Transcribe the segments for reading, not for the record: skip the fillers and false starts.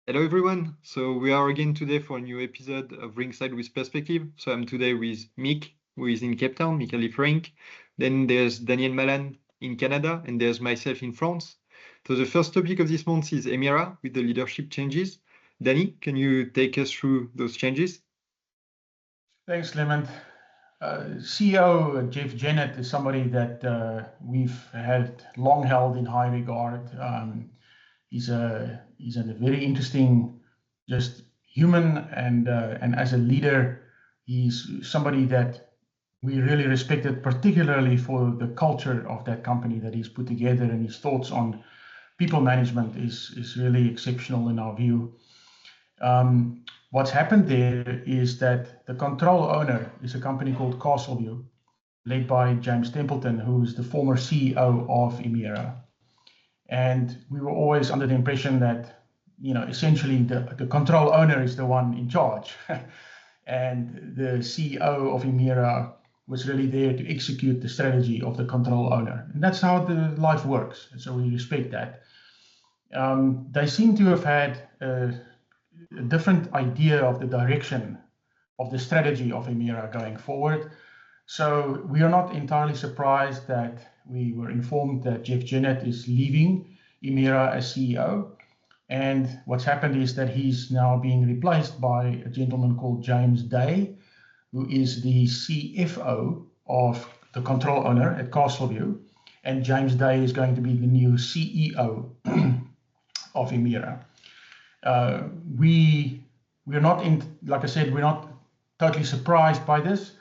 Hello everyone. So we are again today for a new episode of Ringside with Perspective. So I'm today with Mick, who is in Cape Town, Michael Frank. Then there's Daniel Malan in Canada, and there's myself in France. So the first topic of this month is Emira with the leadership changes. Danny, can you take us through those changes? Thanks, Clement. CEO Jeff Jennett is somebody that we've had long held in high regard. He's a very interesting, just human, and as a leader, he's somebody that we really respected, particularly for the culture of that company that he's put together, and his thoughts on people management is really exceptional in our view. What's happened there is that the control owner is a company called Castleview, led by James Templeton, who is the former CEO of Emira. And we were always under the impression that, essentially the control owner is the one in charge. And the CEO of Emira was really there to execute the strategy of the control owner. And that's how the life works. And so we respect that. They seem to have had a different idea of the direction of the strategy of Emira going forward. So we are not entirely surprised that we were informed that Jeff Jennett is leaving Emira as CEO. And what's happened is that he's now being replaced by a gentleman called James Day, who is the CFO of the control owner at Castleview. And James Day is going to be the new CEO of Emira. We're not like I said, we're not totally surprised by this,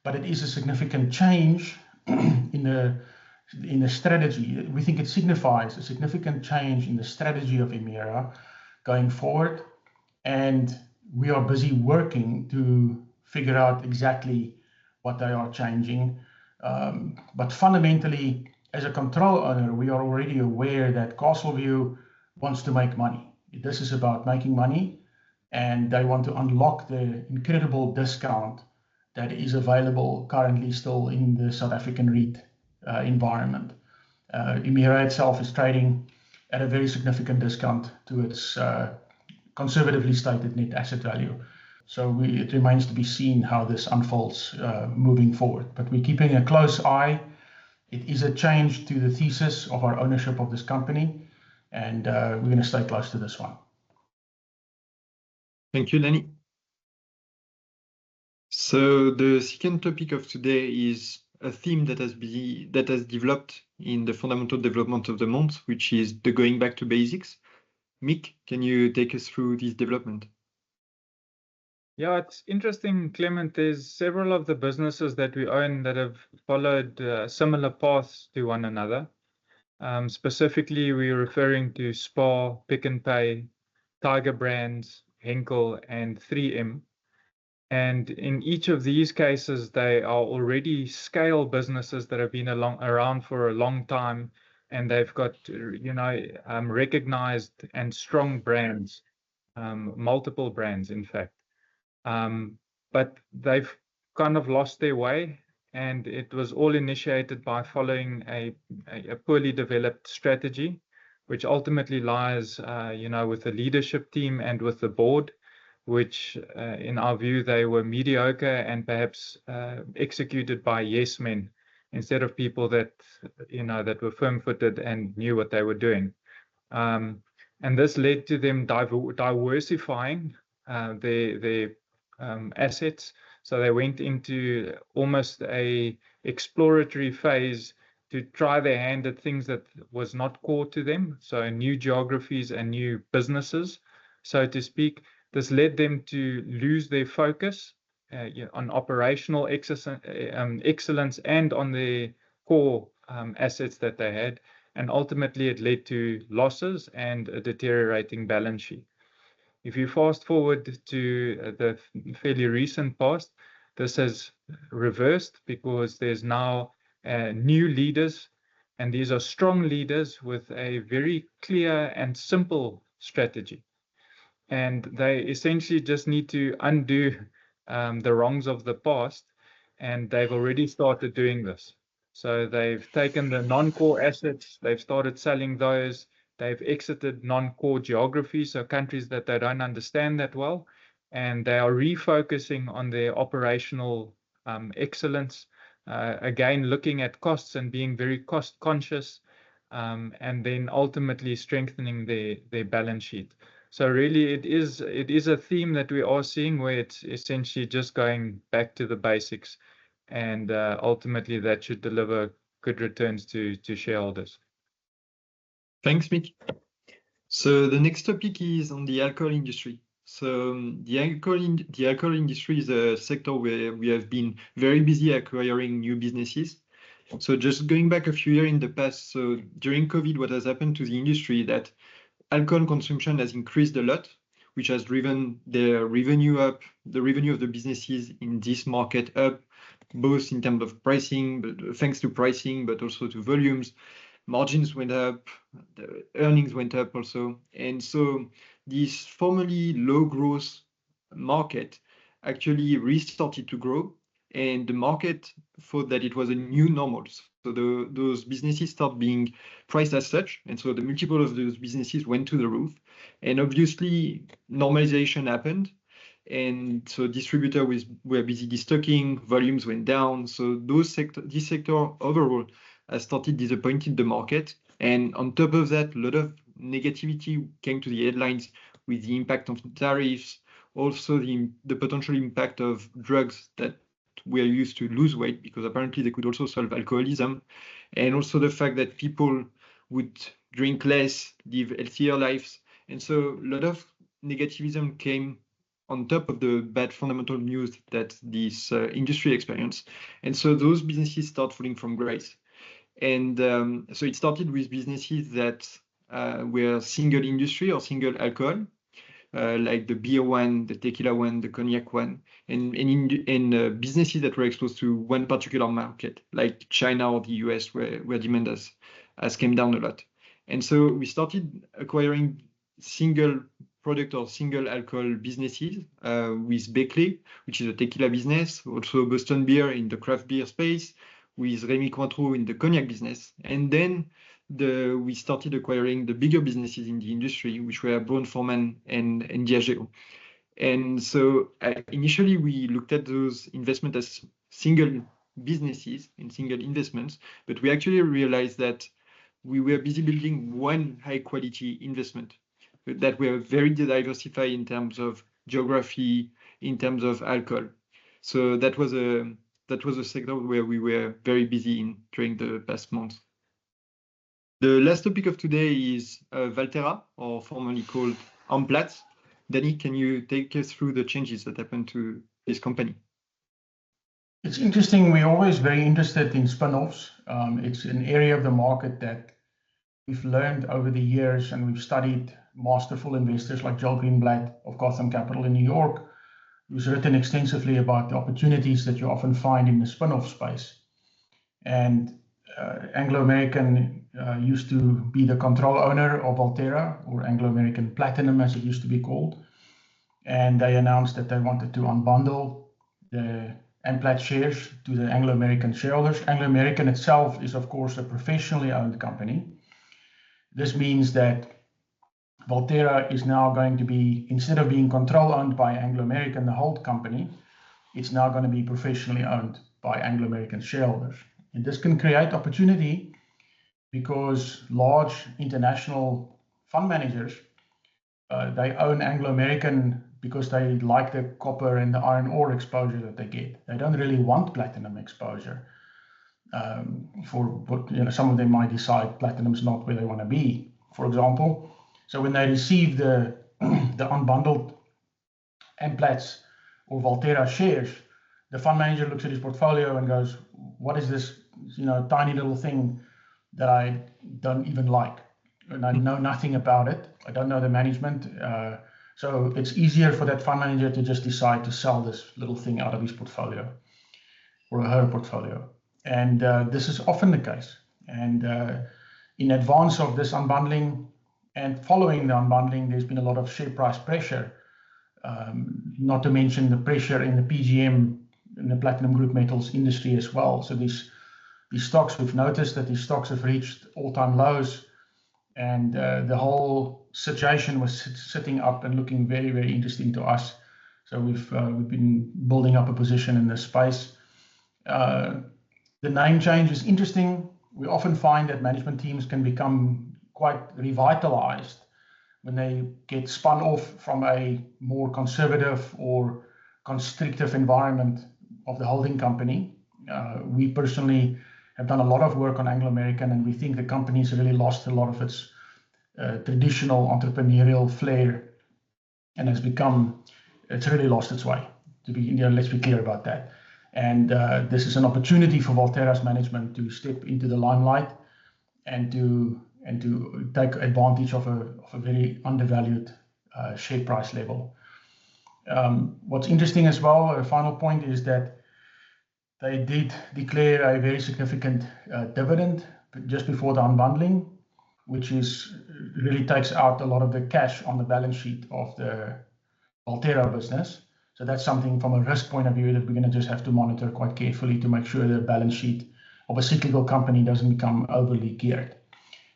but it is a significant change in the strategy. We think it signifies a significant change in the strategy of Emira going forward, and we are busy working to figure out exactly what they are changing. But fundamentally, as a control owner, we are already aware that Castleview wants to make money. This is about making money, and they want to unlock the incredible discount that is available currently still in the South African REIT environment. Emira itself is trading at a very significant discount to its conservatively stated net asset value. So it remains to be seen how this unfolds moving forward. But we're keeping a close eye. It is a change to the thesis of our ownership of this company, and we're going to stay close to this one. Thank you, Danny. So the second topic of today is a theme that has developed in the fundamental development of the month, which is the going back to basics. Mick, can you take us through this development? Yeah, it's interesting, Clement. There's several of the businesses that we own that have followed similar paths to one another. Specifically, we're referring to Spar, Pick n Pay, Tiger Brands, Henkel, and 3M. And in each of these cases, they are already scale businesses that have been around for a long time, and they've got, recognized and strong brands, multiple brands, in fact. But they've kind of lost their way, and it was all initiated by following a poorly developed strategy, which ultimately lies, with the leadership team and with the board, which, in our view, they were mediocre and perhaps executed by yes men instead of people that, that were firm-footed and knew what they were doing. And this led to them diversifying their assets. So they went into almost a exploratory phase to try their hand at things that was not core to them. So new geographies and new businesses, so to speak. This led them to lose their focus on operational excellence and on the core assets that they had. And ultimately, it led to losses and a deteriorating balance sheet. If you fast forward to the fairly recent past, this has reversed because there's now new leaders, and these are strong leaders with a very clear and simple strategy. And they essentially just need to undo the wrongs of the past, and they've already started doing this. So they've taken the non-core assets, they've started selling those, They've exited non-core geographies, so countries that they don't understand that well, and they are refocusing on their operational excellence. Again, looking at costs and being very cost conscious, and then ultimately strengthening their balance sheet. So really, it is a theme that we are seeing where it's essentially just going back to the basics, and ultimately that should deliver good returns to shareholders. Thanks, Mick. So the next topic is on the alcohol industry. So the alcohol industry is a sector where we have been very busy acquiring new businesses. So just going back a few years in the past, so during COVID, what has happened to the industry that alcohol consumption has increased a lot, which has driven the revenue up, the revenue of the businesses in this market up, both in terms of pricing, but thanks to pricing, but also to volumes. Margins went up, the earnings went up also. And so this formerly low growth market actually restarted to grow, and the market thought that it was a new normal. So those businesses start being priced as such. And so the multiple of those businesses went to the roof. And obviously normalization happened. And so distributors were busy destocking, volumes went down. So this sector overall has started disappointing the market. And on top of that, a lot of negativity came to the headlines with the impact of tariffs, also the potential impact of drugs that were used to lose weight, because apparently they could also solve alcoholism, and also the fact that people would drink less, live healthier lives. And so a lot of negativism came on top of the bad fundamental news that this industry experienced. And so those businesses start falling from grace. And so it started with businesses that were single industry or single alcohol, like the beer one, the tequila one, the cognac one, and businesses that were exposed to one particular market, like China or the US, where demand has came down a lot. And so we started acquiring single product or single alcohol businesses with Beckley, which is a tequila business, also Boston Beer in the craft beer space, with Rémy Cointreau in the cognac business. And then we started acquiring the bigger businesses in the industry, which were Brown-Forman and Diageo. And so initially we looked at those investments as single businesses and single investments, but we actually realized that we were busy building one high quality investment that were very diversified in terms of geography, in terms of alcohol. So that was a sector where we were very busy in during the past months. The last topic of today is Valtera, or formerly called Amplats. Danny, can you take us through the changes that happened to this company? It's interesting. We're always very interested in spin-offs. It's an area of the market that we've learned over the years, and we've studied masterful investors like Joel Greenblatt of Gotham Capital in New York, who's written extensively about the opportunities that you often find in the spin-off space. And Anglo American used to be the control owner of Valtera, or Anglo American Platinum as it used to be called. And they announced that they wanted to unbundle the Amplats shares to the Anglo American shareholders. Anglo American itself is, of course, a professionally owned company. This means that Valtera is now going to be, instead of being control owned by Anglo American, the hold company, it's now going to be professionally owned by Anglo American shareholders. And this can create opportunity because large international fund managers, they own Anglo American because they like the copper and the iron ore exposure that they get. They don't really want platinum exposure. Some of them might decide platinum is not where they want to be, for example. So when they receive the unbundled Amplats or Valtera shares, the fund manager looks at his portfolio and goes, "What is this, tiny little thing that I don't even like, and I know nothing about it. I don't know the management." So it's easier for that fund manager to just decide to sell this little thing out of his portfolio or her portfolio. And this is often the case. And in advance of this unbundling and following the unbundling, there's been a lot of share price pressure, not to mention the pressure in the PGM, in the platinum group metals industry as well. So these stocks, we've noticed that these stocks have reached all-time lows and the whole situation was sitting up and looking very, very interesting to us. So we've been building up a position in this space. The name change is interesting. We often find that management teams can become quite revitalized when they get spun off from a more conservative or constrictive environment of the holding company. We personally have done a lot of work on Anglo American, and we think the company's really lost a lot of its traditional entrepreneurial flair, and it's really lost its way. Let's be clear about that. And this is an opportunity for Valterra's management to step into the limelight and to take advantage of a very undervalued share price level. What's interesting as well, a final point, is that they did declare a very significant dividend just before the unbundling, which really takes out a lot of the cash on the balance sheet of the Valterra business. So that's something from a risk point of view that we're going to just have to monitor quite carefully to make sure the balance sheet of a cyclical company doesn't become overly geared.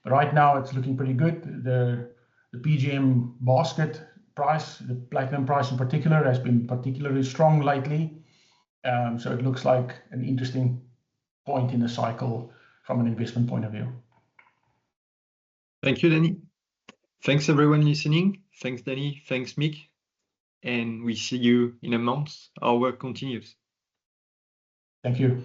But right now it's looking pretty good. The PGM basket price, the platinum price in particular, has been particularly strong lately. So it looks like an interesting point in the cycle from an investment point of view. Thank you, Danny. Thanks everyone listening. Thanks, Danny. Thanks, Mick. And we see you in a month. Our work continues. Thank you.